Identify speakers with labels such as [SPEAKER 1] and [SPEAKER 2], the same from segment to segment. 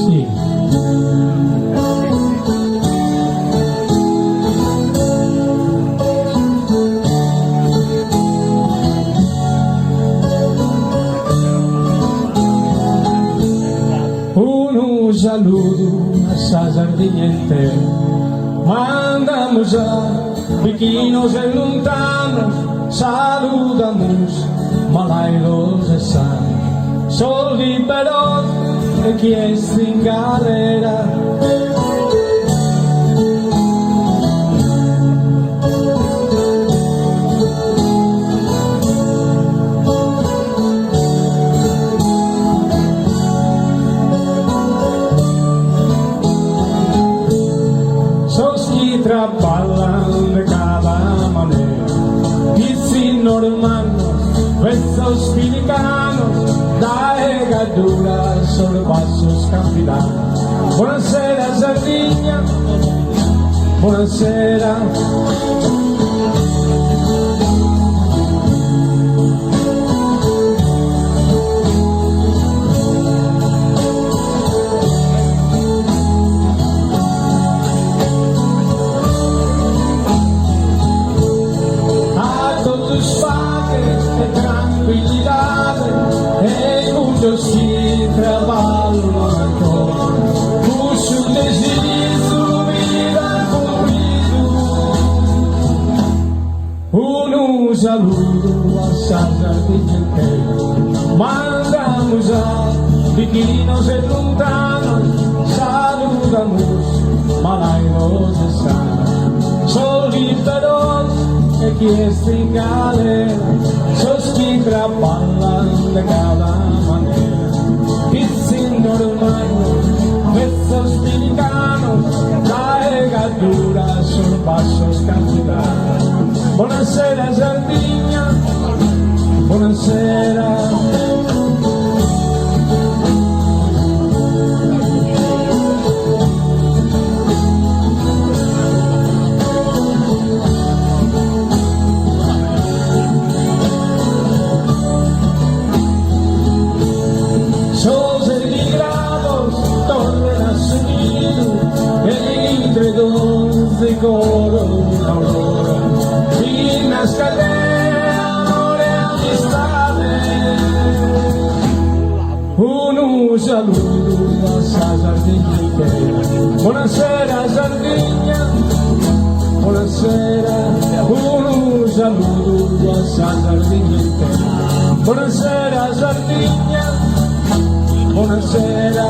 [SPEAKER 1] Sì. Un saludo a esa sardinha inteira. Mandamos a pequenos e lontanos, saludamos malairos e sanos. Sol liberou que é sem galera. Trabalham de cada maneira, piscinos hermanos, versos filicanos, da regadura sobre vasos capilares. Buonasera Sardegna, buonasera. Si trabalho ancora, puxo um deslizo, vida cumprido. Um saludo a sardinha inteira. Mandamos a pequenos e lontanos, saludamos malairos e sanos. Solidaros é que este galera, sós que trabalham de cada maneira. Piscinos hermanos, versos filicanos, da regadura sobre vasos capilares. Buonasera Sardegna, buonasera. De coro aurora, y nas cadenas amore amistade. Un saludo a esa sardinha inteira. Buonasera Sardegna, buonasera. Un saludo a esa sardinha inteira. Buonasera Sardegna, buonasera.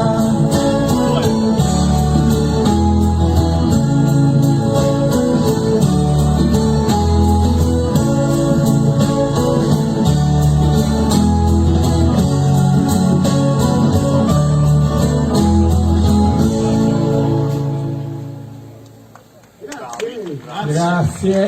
[SPEAKER 1] Grazie.